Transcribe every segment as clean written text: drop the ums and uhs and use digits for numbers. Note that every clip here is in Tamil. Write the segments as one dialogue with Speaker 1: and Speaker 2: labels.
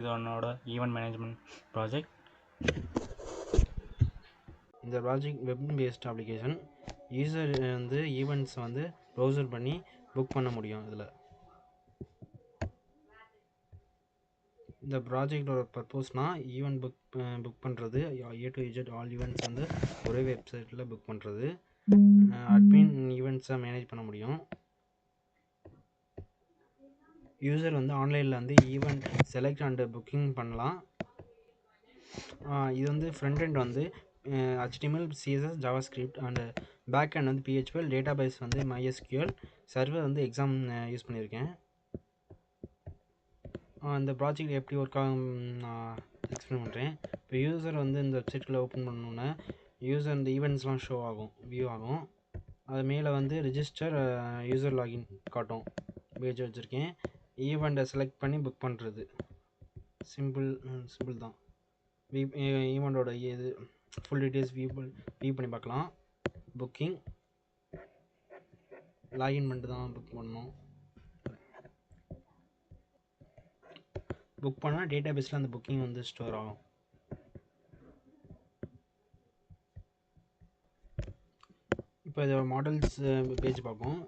Speaker 1: இது என்னோட ஈவெண்ட் மேனேஜ்மெண்ட் ப்ராஜெக்ட்.
Speaker 2: இந்த project web based application. User வந்து ஈவெண்ட்ஸ் வந்து ப்ரௌசர் பண்ணி புக் பண்ண முடியும். இதில் இந்த ப்ராஜெக்டோட பர்பஸ்னால் ஈவெண்ட் புக் பண்ணுறது, A to Z all events வந்து ஒரே வெப்சைட்டில் புக் பண்ணுறது. அட்மின் ஈவெண்ட்ஸை மேனேஜ் பண்ண முடியும். யூசர் வந்து ஆன்லைனில் வந்து ஈவெண்ட் செலக்ட் அண்ட் புக்கிங் பண்ணலாம். இது வந்து ஃப்ரண்ட் எண்ட் வந்து HTML, CSS, JavaScript and back end வந்து PHP, டேட்டாபேஸ் வந்து MySQL, சர்வர் வந்து எக்ஸாம் யூஸ் பண்ணியிருக்கேன். இந்த ப்ராஜெக்ட் எப்படி ஒர்க் ஆகும் நான் எக்ஸ்பிளைன் பண்ணுறேன். இப்போ யூசர் வந்து இந்த வெப்சைட்டில் ஓப்பன் பண்ணோன்னே யூசர் இந்த ஈவெண்ட்ஸ்லாம் ஷோ ஆகும், வியூ ஆகும். அது மேலே வந்து ரிஜிஸ்டர் யூசர் லாகின் காட்டும். பேஜ் வச்சுருக்கேன். ஈவெண்ட்டை செலக்ட் பண்ணி புக் பண்ணுறது சிம்பிள் தான். ஈவெண்ட்டோட இது ஃபுல் டீட்டெயில்ஸ் வியூ பண்ணி பார்க்கலாம். புக்கிங் லாகின் பண்ணிட்டு தான் புக் பண்ணணும். புக் பண்ணால் டேட்டாபேஸில் அந்த புக்கிங் வந்து ஸ்டோர் ஆகும். இப்போ இதோட மாடல்ஸ் பேஜ் பார்ப்போம்.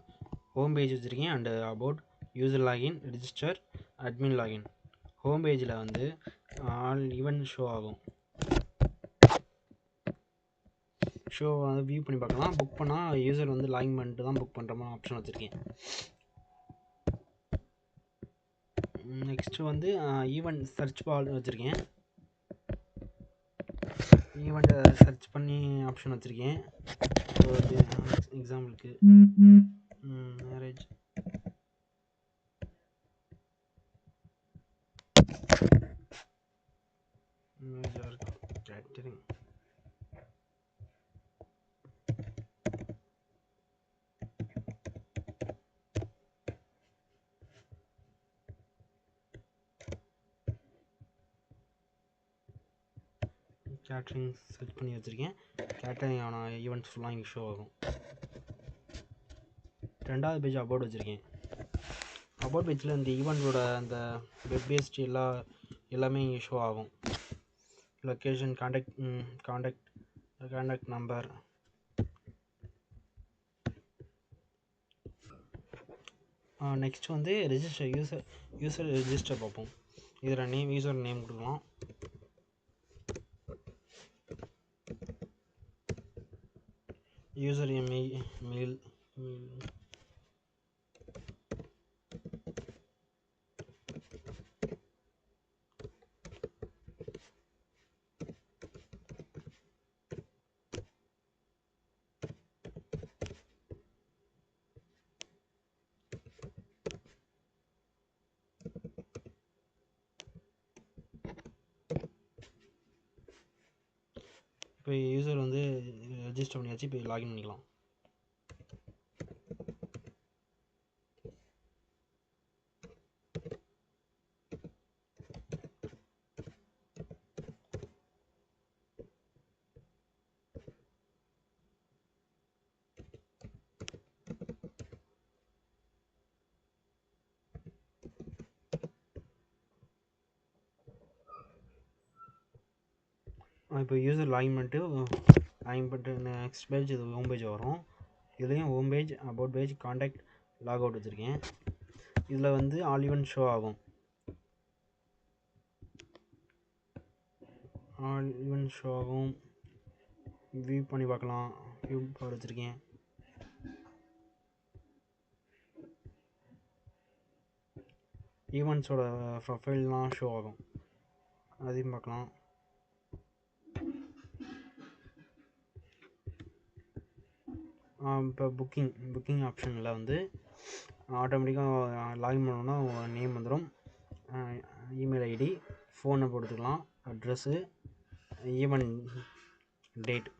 Speaker 2: ஹோம் பேஜ் வச்சுருக்கேன் and about, user login, register, admin login. Home பேஜில் வந்து ஆல் ஈவெண்ட் ஷோ ஆகும். ஷோ வந்து வியூ பண்ணி பார்க்கலாம். புக் பண்ணால் யூசர் வந்து லாகின் பண்ணிட்டு தான் புக் பண்ணுற மாதிரி ஆப்ஷன் வச்சுருக்கேன். நெக்ஸ்ட்டு வந்து ஈவெண்ட் சர்ச் பால் வச்சுருக்கேன். ஈவெண்ட்டை சர்ச் பண்ணி ஆப்ஷன் வச்சுருக்கேன். எக்ஸாம்பிளுக்கு மேரேஜ், கேட்டரிங், கேட்ரிங் சர்ச் பண்ணி வச்சுருக்கேன். கேட்டரிங் ஆன ஈவெண்ட்ஸ் ஃபுல்லாக இங்கே ஷோ ஆகும். ரெண்டாவது பேஜ் அபவுட் வச்சுருக்கேன். அபவுட் பேஜில் இந்த ஈவெண்ட்டோட அந்த வெப் பேஸ்ட் எல்லாமே இங்கே ஷோ ஆகும். Location, contact number. நெக்ஸ்ட் வந்து யூசர் ரெஜிஸ்டர் பார்ப்போம். இதில் யூசர் நேம் கொடுக்கலாம். யூசர் மெயில், இப்போ யூசர் வந்து ரெஜிஸ்டர் பண்ணியாச்சு. இப்போ லாகின் பண்ணிக்கலாம். இப்போ யூசர் லாகின் பண்ணிட்டு நெக்ஸ்ட் பேஜ் இது ஹோம் பேஜ் வரும். இதுலேயும் home page, about page, contact, log out வச்சுருக்கேன். இதில் வந்து ஆல் ஈவெண்ட் ஷோ ஆகும். வியூ பண்ணி பார்க்கலாம். வியூ பவர் வச்சுருக்கேன். ஈவெண்ட்ஸோட ப்ரொஃபைல்லாம் ஷோ ஆகும், அதையும் பார்க்கலாம். இப்போ புக்கிங் ஆப்ஷனில் வந்து ஆட்டோமேட்டிக்காக லாகின் பண்ணோன்னா நேம் வந்துடும், இமெயில் ஐடி, ஃபோன் நம்பர் கொடுத்துக்கலாம், அட்ரஸ்ஸு, ஈவெண்ட் டேட்.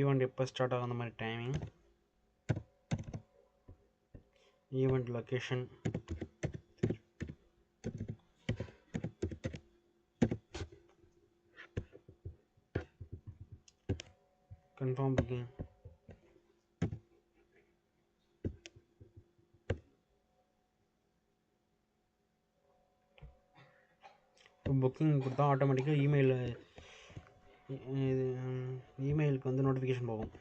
Speaker 2: ஈவெண்ட் எப்போ ஸ்டார்ட் ஆகும் அந்த மாதிரி timing, event location, confirm booking. Booking கொடுத்தா ஆட்டோமேட்டிக்காக இமெயிலுக்கு வந்து நோட்டிஃபிகேஷன் போகும்.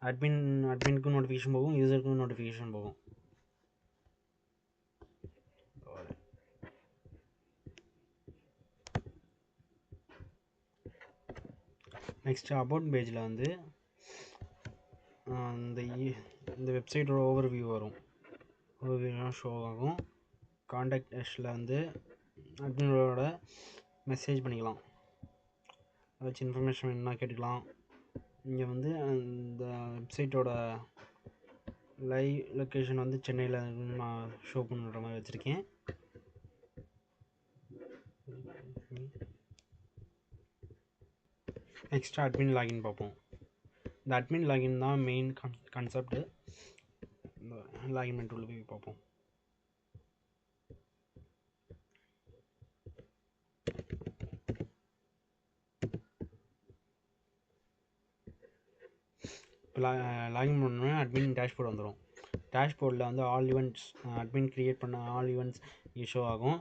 Speaker 2: அட்மினுக்கும் நோட்டிஃபிகேஷன் போகும், யூசருக்கும் நோட்டிஃபிகேஷன் போகும். நெக்ஸ்ட் அபவுட் பேஜில் வந்து இந்த வெப்சைட்டோட ஓவர்வியூ வரும். ஓவர்வியூலாம் ஷோ ஆகும். காண்டாக்ட் அஸ்ல வந்து அட்மினோட மெசேஜ் பண்ணிக்கலாம், ஏதாச்சும் இன்ஃபர்மேஷன் வேணும்னா கேட்டுக்கலாம். இங்கே வந்து அந்த வெப்சைட்டோட லைவ் லொக்கேஷன் வந்து சென்னையில் நான் ஷோ பண்ணுற மாதிரி வச்சுருக்கேன். நெக்ஸ்ட்டு அட்மின் லாகின் பார்ப்போம். இந்த அட்மின் லாகின் தான் மெயின் கான்செப்ட். இந்த லாகின் பண்ணிட்டு உள்ள போய் பார்ப்போம். இப்போ லாகின் பண்ணோன்னா அட்மின் டேஷ்போர்டு வந்துடும். டேஷ்போர்டில் வந்து ஆல் ஈவெண்ட்ஸ், அட்மின் க்ரியேட் பண்ண ஆல் ஈவெண்ட்ஸ் ஷோ ஆகும்.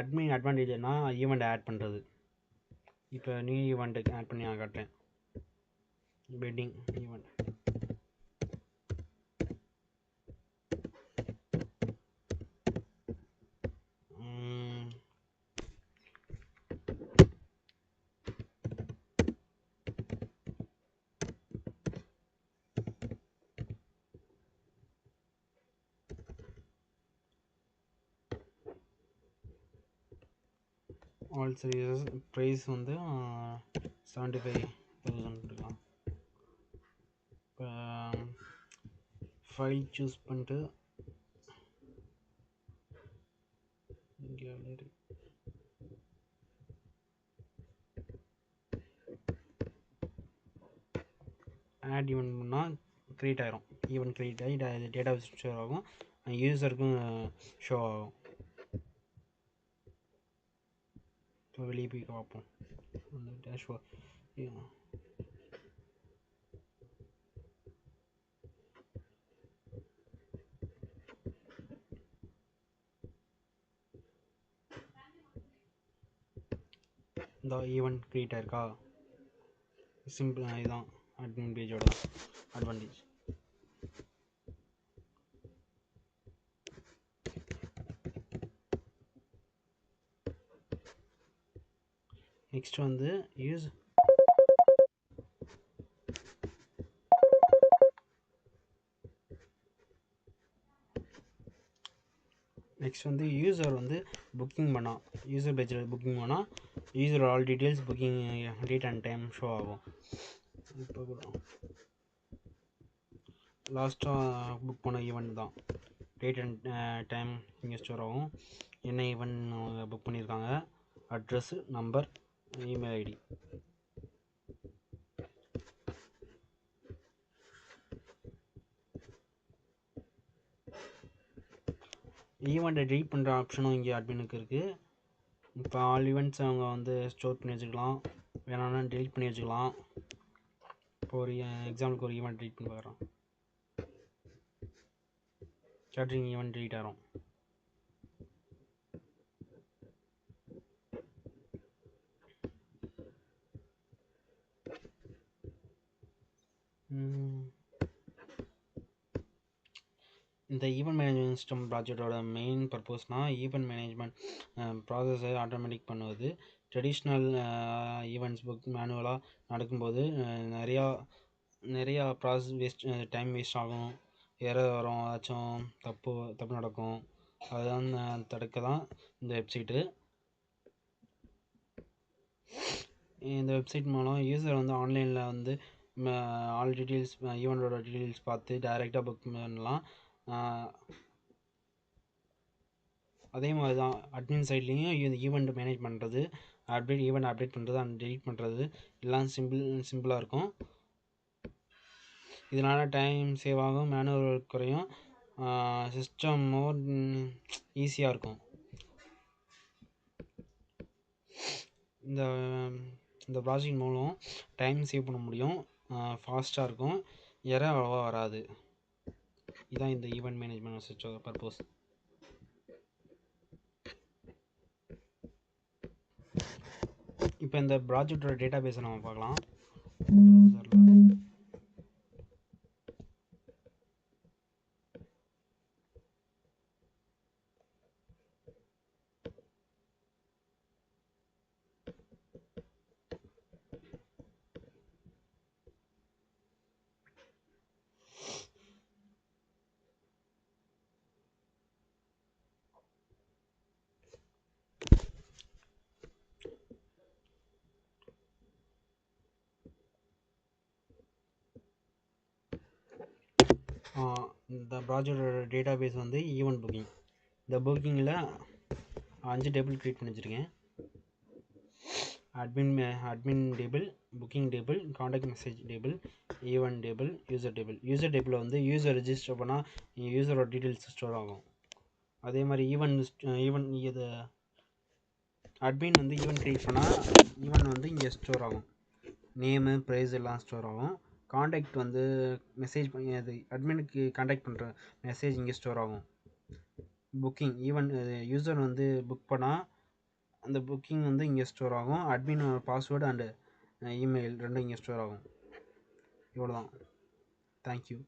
Speaker 2: அட்மின் அட்வான்டேஜ்னா ஈவெண்ட் ஆட் பண்ணுறது. இப்போ நியூ ஈவெண்ட்டுக்கு ஆட் பண்ணி நான் காட்டுறேன். Wedding event. All services price வந்து 75,000 இருக்கலாம். இப்போ ஃபைல் சூஸ் பண்ணிட்டு இங்கே ஆட் ஈவெண்ட் பண்ணால் க்ரியேட் ஆகிரும். ஈவெண்ட் க்ரியேட் ஆகி டேட்டா ஷோ ஆகும், யூஸருக்கும் ஷோ ஆகும். இப்போ வெளியே போய் பார்ப்போம் அந்த டேஷ்போர்ட். இந்த ஈவெண்ட் க்ரியேட் ஆயிருக்கா? சிம்பிள். இதுதான் அட்மின் பேஜோட அட்வான்டேஜ். நெக்ஸ்ட் வந்து யூசர் வந்து புக்கிங் பண்ணால், யூசர் பேஜில் புக்கிங் பண்ணால் user all details, booking date and time show ஆகும். இப்போ கூட லாஸ்ட்டாக புக் பண்ண ஈவெண்ட் தான் டேட் அண்ட் டைம் இங்கே ஸ்டோர் ஆகும். என்ன ஈவெண்ட் புக் பண்ணியிருக்காங்க, அட்ரஸ்ஸு, நம்பர், இமெயில் ஐடி. ஈவெண்ட்டை டெலிட் பண்ணுற ஆப்ஷனும் இங்கே அட்மினுக்கு இருக்குது. இப்போ ஆல் ஈவெண்ட்ஸ் அவங்க வந்து ஸ்டோர் பண்ணி வச்சுக்கலாம், வேணாம்னா டெலிட் பண்ணி வச்சுக்கலாம். இப்போ ஒரு எக்ஸாம்பிளுக்கு ஒரு ஈவெண்ட் டெலிட் பண்ணி பார்க்குறோம். கேட்ரிங் ஈவெண்ட் டெலிட் ஆகும். இந்த ஈவெண்ட் மேனேஜ்மெண்ட் சிஸ்டம் ப்ராஜெக்டோட மெயின் பர்பஸ்னால் ஈவெண்ட் மேனேஜ்மெண்ட் ப்ராசஸை ஆட்டோமேட்டிக் பண்ணுவது. ட்ரெடிஷ்னல் ஈவெண்ட்ஸ் புக் மேனுவலாக நடக்கும்போது நிறையா ப்ராசஸ் டைம் வேஸ்ட் ஆகும், எரர் வரும், ஏதாச்சும் தப்பு நடக்கும். அதெல்லாம் தடுக்க தான் இந்த வெப்சைட்டு. இந்த வெப்சைட் மூலம் யூசர் வந்து ஆன்லைனில் வந்து ஆல் டீட்டெயில்ஸ், ஈவெண்ட்டோட டீட்டெயில்ஸ் பார்த்து டைரெக்டாக புக் பண்ணலாம். அதே மாதிரி தான் அட்மின் சைட்லேயும் ஈவெண்ட் மேனேஜ் பண்ணுறது, ஈவெண்ட் அப்டேட் பண்ணுறது அண்ட் டெலிட் பண்ணுறது எல்லாம் சிம்பிளாக இருக்கும். இதனால் டைம் சேவ் ஆகும், மேனுவல் குறையும், சிஸ்டம் மோர் ஈஸியாக இருக்கும். இந்த ப்ராஜெக்ட் மூலம் டைம் சேவ் பண்ண முடியும், ஃபாஸ்ட்டாக இருக்கும், எரர் அவ்வளோவா வராது. இதுதான் இந்த ஈவெண்ட் மேனேஜ்மெண்ட் மெசேஜோட பர்பஸ். இப்போ இந்த ப்ராஜெக்டோட டேட்டா பேஸை நம்ம பார்க்கலாம். இந்த ப்ராஜெக்டோட டேட்டா பேஸ் வந்து ஈவெண்ட் புக்கிங். இந்த புக்கிங்கில் 5 டேபிள் க்ரியேட் பண்ணி வச்சுருக்கேன். Admin table, booking table, contact message table, event table, user table. User டேபிளில் வந்து யூசர் ரெஜிஸ்டர் பண்ணால் யூசரோட டீட்டெயில்ஸ் ஸ்டோர் ஆகும். அதே மாதிரி ஈவெண்ட் இது அட்மின் வந்து ஈவெண்ட் க்ரியேட் பண்ணால் ஈவெண்ட் வந்து இங்கே ஸ்டோர் ஆகும். நேமு, ப்ரைஸ் எல்லாம் ஸ்டோர் ஆகும். காண்டாக்ட் வந்து மெசேஜ் பண்ணி அது அட்மினுக்கு காண்டாக்ட் பண்ணுற மெசேஜ் இங்கே ஸ்டோர் ஆகும். புக்கிங் ஈவெண்ட் யூசர் வந்து புக் பண்ணால் அந்த புக்கிங் வந்து இங்கே ஸ்டோர் ஆகும். அட்மின் பாஸ்வேர்டு அண்டு இமெயில் ரெண்டும் இங்கே ஸ்டோர் ஆகும். இவ்வளோ தான். தேங்க்யூ.